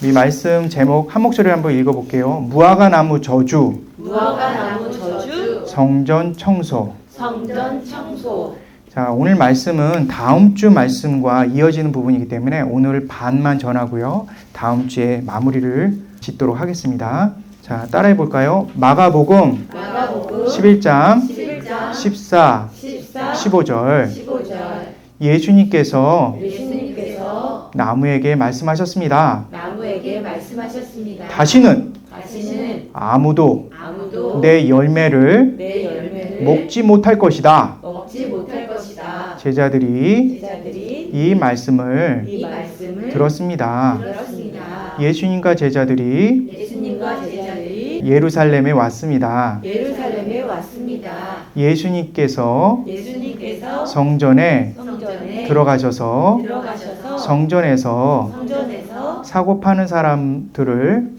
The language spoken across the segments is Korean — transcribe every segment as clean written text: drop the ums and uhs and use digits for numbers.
이 말씀 제목 한 목소리로 한번 읽어볼게요. 무화과 나무 저주, 성전 청소. 자, 오늘 말씀은 다음 주 말씀과 이어지는 부분이기 때문에 오늘 반만 전하고요. 다음 주에 마무리를 짓도록 하겠습니다. 자, 따라해 볼까요? 마가복음 11장 14, 15절. 예수님께서 나무에게 말씀하셨습니다. 다시는 아무도 내 열매를 먹지 못할 것이다. 제자들이 이 말씀을 들었습니다. 예수님과 제자들이 예루살렘에 왔습니다. 예수님께서 성전에 들어가셔서 성전에서 사고 파는 사람들을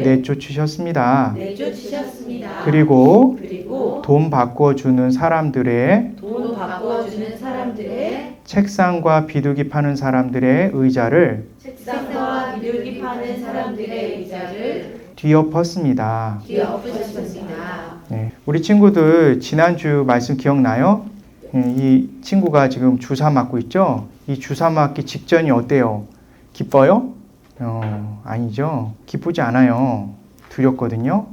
내쫓으셨습니다. 그리고 돈 바꿔주는 사람들의 책상과 비둘기 파는 사람들의 의자를 뒤엎었습니다. 네, 우리 친구들 지난주 말씀 기억나요? 이 친구가 지금 주사 맞고 있죠? 이 주사 맞기 직전이 어때요? 기뻐요? 아니죠. 기쁘지 않아요. 두렵거든요.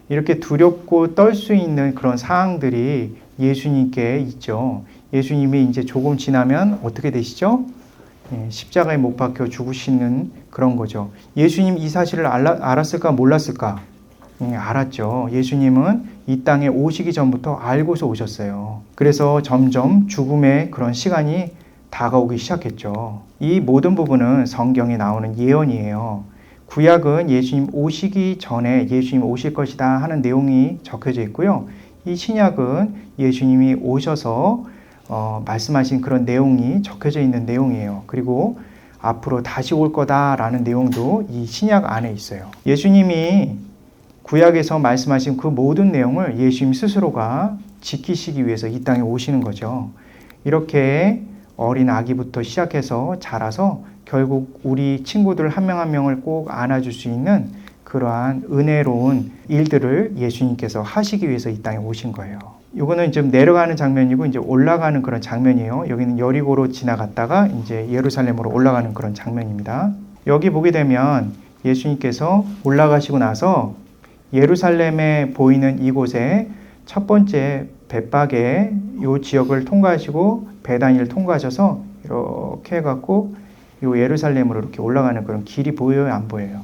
이렇게 두렵고 떨 수 있는 그런 상황들이 예수님께 있죠. 예수님이 이제 조금 지나면 어떻게 되시죠? 십자가에 못 박혀 죽으시는 그런 거죠. 예수님 이 사실을 알았을까 몰랐을까? 알았죠. 예수님은 이 땅에 오시기 전부터 알고서 오셨어요. 그래서 점점 죽음의 그런 시간이 다가오기 시작했죠. 이 모든 부분은 성경에 나오는 예언이에요. 구약은 예수님 오시기 전에 예수님 오실 것이다 하는 내용이 적혀져 있고요. 이 신약은 예수님이 오셔서 말씀하신 그런 내용이 적혀져 있는 내용이에요. 그리고 앞으로 다시 올 거다라는 내용도 이 신약 안에 있어요. 예수님이 구약에서 말씀하신 그 모든 내용을 예수님 스스로가 지키시기 위해서 이 땅에 오시는 거죠. 이렇게 어린 아기부터 시작해서 자라서 결국 우리 친구들 한 명 한 명을 꼭 안아줄 수 있는 그러한 은혜로운 일들을 예수님께서 하시기 위해서 이 땅에 오신 거예요. 이거는 좀 내려가는 장면이고 이제 올라가는 그런 장면이에요. 여기는 여리고로 지나갔다가 이제 예루살렘으로 올라가는 그런 장면입니다. 여기 보게 되면 예수님께서 올라가시고 나서 예루살렘에 보이는 이곳에 첫 번째 벳박에 이 지역을 통과하시고 베다니를 통과하셔서 이렇게 해갖고 이 예루살렘으로 이렇게 올라가는 그런 길이 보여요, 안 보여요?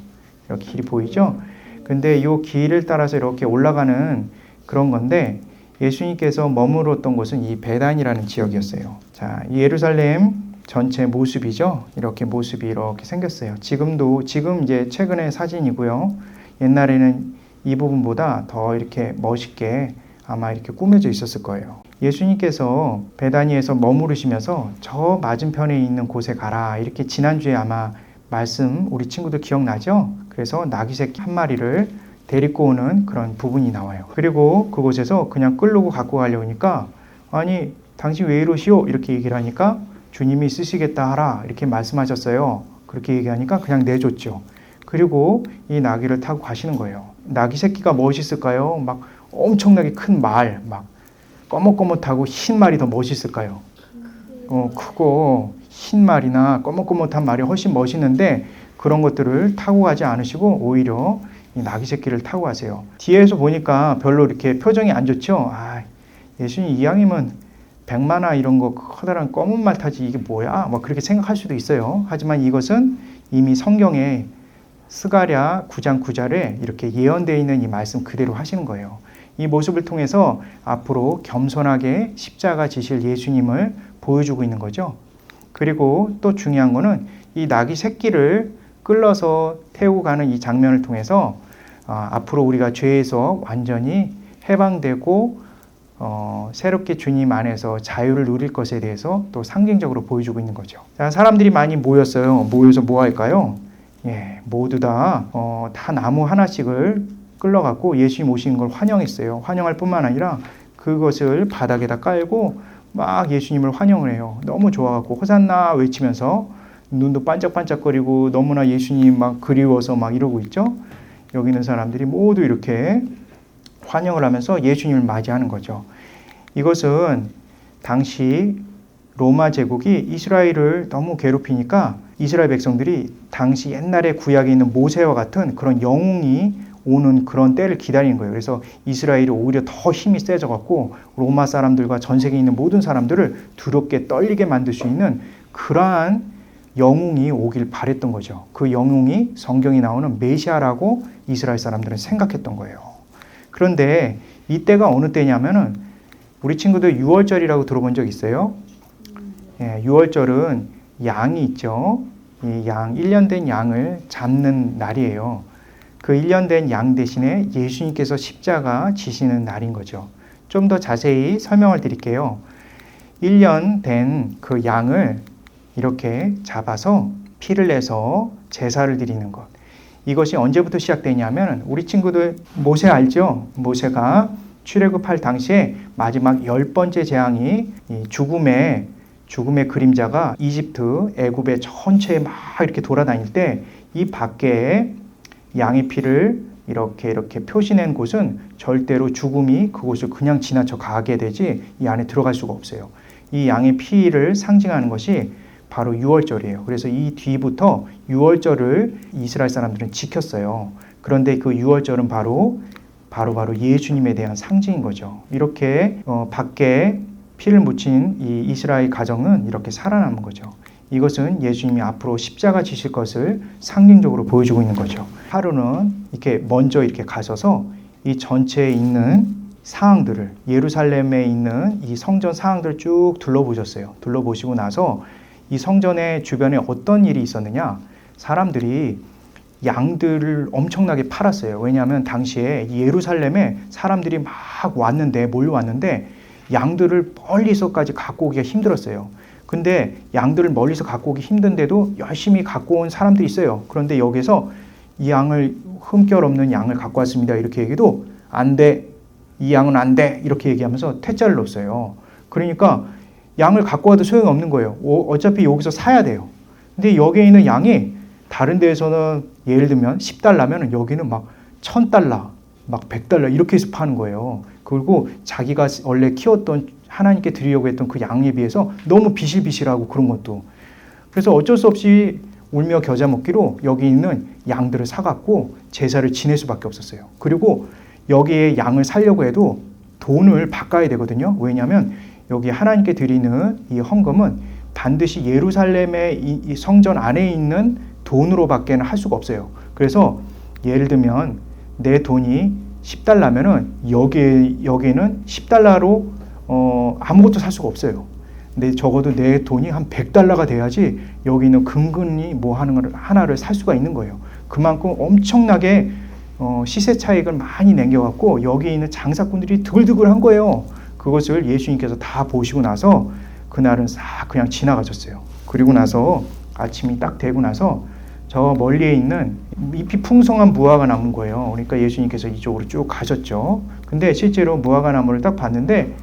이렇게 길이 보이죠? 근데 이 길을 따라서 이렇게 올라가는 그런 건데 예수님께서 머물렀던 곳은 이 베단이라는 지역이었어요. 자, 이 예루살렘 전체 모습이죠. 이렇게 모습이 이렇게 생겼어요. 지금 이제 최근의 사진이고요. 옛날에는 이 부분보다 더 이렇게 멋있게 아마 이렇게 꾸며져 있었을 거예요. 예수님께서 베다니에서 머무르시면서 저 맞은편에 있는 곳에 가라. 이렇게 지난주에 아마 말씀 우리 친구들 기억나죠? 그래서 나귀 새끼 한 마리를 데리고 오는 그런 부분이 나와요. 그리고 그곳에서 그냥 끌고 갖고 가려고 하니까 아니 당신 왜 이러시오? 이렇게 얘기를 하니까 주님이 쓰시겠다 하라. 이렇게 말씀하셨어요. 그렇게 얘기하니까 그냥 내줬죠. 그리고 이 나귀를 타고 가시는 거예요. 나귀 새끼가 멋있을까요? 막 엄청나게 큰 말, 막 꺼뭇꺼뭇하고 흰 말이 더 멋있을까요? 크고 흰 말이나 꺼뭇꺼뭇한 말이 훨씬 멋있는데 그런 것들을 타고 가지 않으시고 오히려 이 나귀 새끼를 타고 가세요. 뒤에서 보니까 별로 이렇게 표정이 안 좋죠? 아, 예수님 이왕이면 백마나 이런 거 커다란 검은 말 타지 이게 뭐야? 뭐 그렇게 생각할 수도 있어요. 하지만 이것은 이미 성경에 스가랴 9장 9절에 이렇게 예언되어 있는 이 말씀 그대로 하시는 거예요. 이 모습을 통해서 앞으로 겸손하게 십자가 지실 예수님을 보여주고 있는 거죠. 그리고 또 중요한 거는 이 나귀 새끼를 끌러서 태우고 가는 이 장면을 통해서 앞으로 우리가 죄에서 완전히 해방되고 새롭게 주님 안에서 자유를 누릴 것에 대해서 또 상징적으로 보여주고 있는 거죠. 자, 사람들이 많이 모였어요. 모여서 뭐 할까요? 모두 다 나무 하나씩을 끌러갖고 예수님 오신 걸 환영했어요. 환영할 뿐만 아니라 그것을 바닥에다 깔고 막 예수님을 환영을 해요. 너무 좋아갖고 호산나 외치면서 눈도 반짝반짝거리고 너무나 예수님 막 그리워서 막 이러고 있죠. 여기 있는 사람들이 모두 이렇게 환영을 하면서 예수님을 맞이하는 거죠. 이것은 당시 로마 제국이 이스라엘을 너무 괴롭히니까 이스라엘 백성들이 당시 옛날에 구약에 있는 모세와 같은 그런 영웅이 오는 그런 때를 기다리는 거예요. 그래서 이스라엘이 오히려 더 힘이 세져갖고 로마 사람들과 전 세계에 있는 모든 사람들을 두렵게 떨리게 만들 수 있는 그러한 영웅이 오길 바랬던 거죠. 그 영웅이 성경에 나오는 메시아라고 이스라엘 사람들은 생각했던 거예요. 그런데 이때가 어느 때냐면은 우리 친구들 유월절이라고 들어본 적 있어요? 예, 유월절은 양이 있죠. 이 양, 1년 된 양을 잡는 날이에요. 그 1년 된 양 대신에 예수님께서 십자가 지시는 날인 거죠. 좀 더 자세히 설명을 드릴게요. 1년 된 그 양을 이렇게 잡아서 피를 내서 제사를 드리는 것. 이것이 언제부터 시작되냐면 우리 친구들 모세 알죠? 모세가 출애굽할 당시에 마지막 10번째 재앙이 이 죽음의 그림자가 이집트, 애굽의 전체에 막 이렇게 돌아다닐 때 이 밖에 양의 피를 이렇게 표시낸 곳은 절대로 죽음이 그곳을 그냥 지나쳐 가게 되지 이 안에 들어갈 수가 없어요. 이 양의 피를 상징하는 것이 바로 유월절이에요. 그래서 이 뒤부터 유월절을 이스라엘 사람들은 지켰어요. 그런데 그 유월절은 바로 예수님에 대한 상징인 거죠. 이렇게 밖에 피를 묻힌 이 이스라엘 가정은 이렇게 살아남은 거죠. 이것은 예수님이 앞으로 십자가 지실 것을 상징적으로 보여주고 있는 거죠. 하루는 이렇게 먼저 이렇게 가셔서 이 전체에 있는 사항들을 예루살렘에 있는 이 성전 사항들을 쭉 둘러보셨어요. 둘러보시고 나서 이 성전의 주변에 어떤 일이 있었느냐? 사람들이 양들을 엄청나게 팔았어요. 왜냐하면 당시에 예루살렘에 사람들이 막 몰려왔는데 양들을 멀리서까지 갖고 오기가 힘들었어요. 근데 양들을 멀리서 갖고 오기 힘든데도 열심히 갖고 온 사람들이 있어요. 그런데 여기서 이 양을 흠결 없는 양을 갖고 왔습니다. 이렇게 얘기해도 안 돼. 이 양은 안 돼. 이렇게 얘기하면서 퇴짜를 넣었어요. 그러니까 양을 갖고 와도 소용이 없는 거예요. 어차피 여기서 사야 돼요. 근데 여기에 있는 양이 다른 데에서는 예를 들면 10달러면 여기는 막 1000달러, 막 100달러 이렇게 해서 파는 거예요. 그리고 자기가 원래 키웠던 하나님께 드리려고 했던 그 양에 비해서 너무 비실비실하고 그런 것도. 그래서 어쩔 수 없이 울며 겨자 먹기로 여기 있는 양들을 사갖고 제사를 지낼 수밖에 없었어요. 그리고 여기에 양을 사려고 해도 돈을 바꿔야 되거든요. 왜냐하면 여기 하나님께 드리는 이 헌금은 반드시 예루살렘의 이 성전 안에 있는 돈으로밖에는 할 수가 없어요. 그래서 예를 들면 내 돈이 10달러면은 여기에는 10달러로 아무것도 살 수가 없어요. 근데 적어도 내 돈이 한 100달러가 돼야지 여기는 근근히 뭐 하는 걸 하나를 살 수가 있는 거예요. 그만큼 엄청나게 시세 차익을 많이 남겨갖고 여기 있는 장사꾼들이 드글드글한 거예요. 그것을 예수님께서 다 보시고 나서 그날은 싹 그냥 지나가셨어요. 그리고 나서 아침이 딱 되고 나서 저 멀리에 있는 잎이 풍성한 무화과 나무인 거예요. 그러니까 예수님께서 이쪽으로 쭉 가셨죠. 근데 실제로 무화과 나무를 딱 봤는데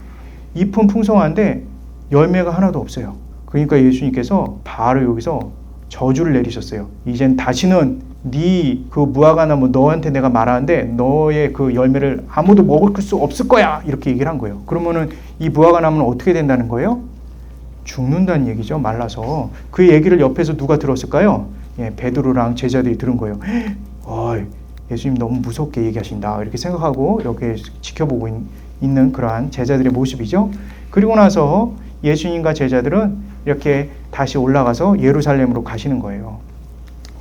잎은 풍성한데 열매가 하나도 없어요. 그러니까 예수님께서 바로 여기서 저주를 내리셨어요. 이젠 다시는 네 그 무화과 나무 너한테 내가 말하는데 너의 그 열매를 아무도 먹을 수 없을 거야. 이렇게 얘기를 한 거예요. 그러면은 이 무화과 나무는 어떻게 된다는 거예요? 죽는다는 얘기죠. 말라서. 그 얘기를 옆에서 누가 들었을까요? 예, 베드로랑 제자들이 들은 거예요. 예수님 너무 무섭게 얘기하신다. 이렇게 생각하고 여기에 지켜보고 있는 그러한 제자들의 모습이죠. 그리고 나서 예수님과 제자들은 이렇게 다시 올라가서 예루살렘으로 가시는 거예요.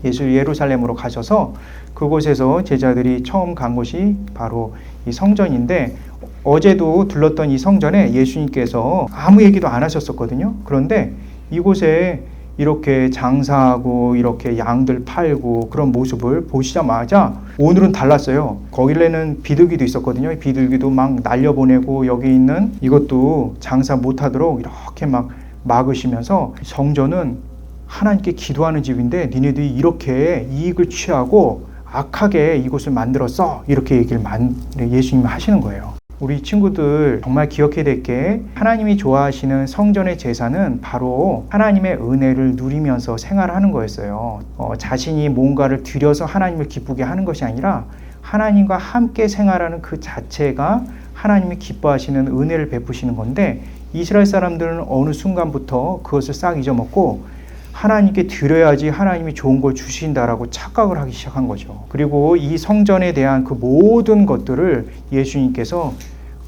예루살렘으로 가셔서 그곳에서 제자들이 처음 간 곳이 바로 이 성전인데 어제도 들렀던 이 성전에 예수님께서 아무 얘기도 안 하셨었거든요. 그런데 이곳에 이렇게 장사하고 이렇게 양들 팔고 그런 모습을 보시자마자 오늘은 달랐어요. 거길에는 비둘기도 있었거든요. 비둘기도 막 날려보내고 여기 있는 이것도 장사 못하도록 이렇게 막 막으시면서 성전은 하나님께 기도하는 집인데 니네들이 이렇게 이익을 취하고 악하게 이곳을 만들었어. 이렇게 얘기를 예수님이 하시는 거예요. 우리 친구들 정말 기억해야 될 게 하나님이 좋아하시는 성전의 제사는 바로 하나님의 은혜를 누리면서 생활하는 거였어요. 자신이 뭔가를 드려서 하나님을 기쁘게 하는 것이 아니라 하나님과 함께 생활하는 그 자체가 하나님이 기뻐하시는 은혜를 베푸시는 건데 이스라엘 사람들은 어느 순간부터 그것을 싹 잊어먹고 하나님께 드려야지 하나님이 좋은 걸 주신다라고 착각을 하기 시작한 거죠. 그리고 이 성전에 대한 그 모든 것들을 예수님께서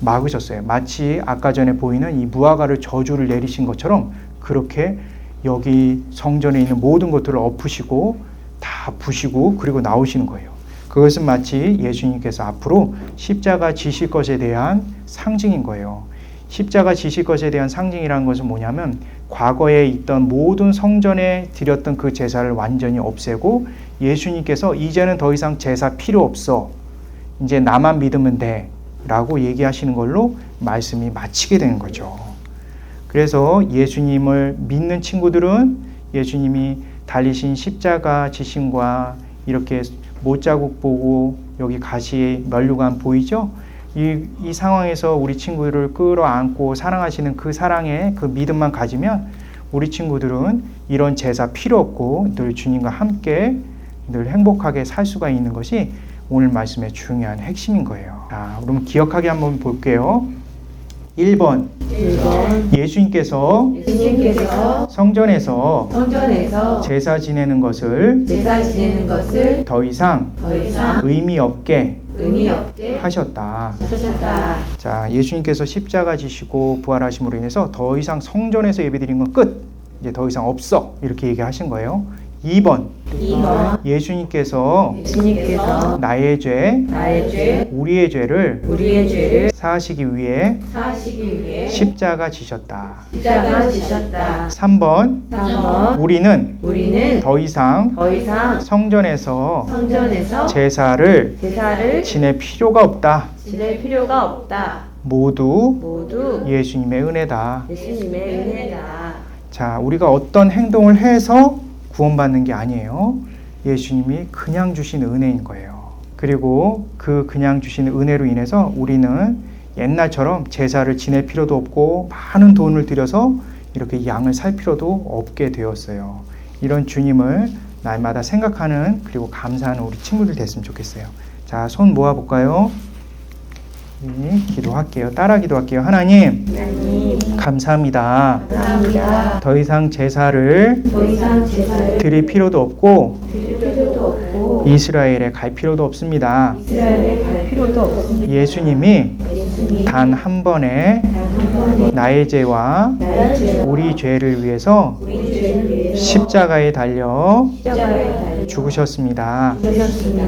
막으셨어요. 마치 아까 전에 보이는 이 무화과를 저주를 내리신 것처럼 그렇게 여기 성전에 있는 모든 것들을 엎으시고 다 부시고 그리고 나오시는 거예요. 그것은 마치 예수님께서 앞으로 십자가 지실 것에 대한 상징인 거예요. 십자가 지실 것에 대한 상징이라는 것은 뭐냐면 과거에 있던 모든 성전에 드렸던 그 제사를 완전히 없애고 예수님께서 이제는 더 이상 제사 필요 없어. 이제 나만 믿으면 돼. 라고 얘기하시는 걸로 말씀이 마치게 되는 거죠. 그래서 예수님을 믿는 친구들은 예수님이 달리신 십자가 지심과 이렇게 못자국 보고 여기 가시의 면류관 보이죠? 이 상황에서 우리 친구들을 끌어안고 사랑하시는 그 사랑의 그 믿음만 가지면 우리 친구들은 이런 제사 필요 없고 늘 주님과 함께 늘 행복하게 살 수가 있는 것이 오늘 말씀의 중요한 핵심인 거예요. 자, 그럼 기억하게 한번 볼게요. 1번. 예수님께서 성전에서 제사 지내는 것을 더 이상 의미 없게 하셨다. 자, 예수님께서 십자가 지시고 부활하심으로 인해서 더 이상 성전에서 예배드린 건 끝. 이제 더 이상 없어. 이렇게 얘기하신 거예요. 2번. 예수님께서 나의 죄, 우리의 죄를 사하시기 위해 십자가 지셨다. 3번. 우리는 더 이상 성전에서 제사를 지낼 필요가 없다. 모두 예수님의 은혜다. 자, 우리가 어떤 행동을 해서 구원받는 게 아니에요. 예수님이 그냥 주신 은혜인 거예요. 그리고 그냥 주신 은혜로 인해서 우리는 옛날처럼 제사를 지낼 필요도 없고 많은 돈을 들여서 이렇게 양을 살 필요도 없게 되었어요. 이런 주님을 날마다 생각하는 그리고 감사하는 우리 친구들 됐으면 좋겠어요. 자, 손 모아볼까요? 네, 기도할게요. 따라 기도할게요. 하나님, 감사합니다. 더 이상 제사를 드릴 필요도 없고 이스라엘에 갈 필요도 없습니다. 예수님이 단 한 번에 나의 죄와 우리 죄를 위해서 십자가에 달려 죽으셨습니다.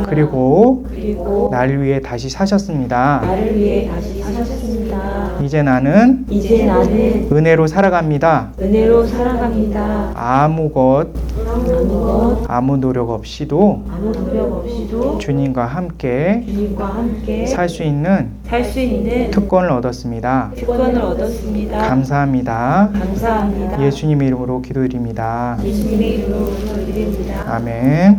그리고 나를 위해 다시 사셨습니다. 이제 나는 은혜로 살아갑니다. 아무 노력 없이도 주님과 함께 살 수 있는 특권을 얻었습니다. 감사합니다. 예수님의 이름으로 기도드립니다. 아멘.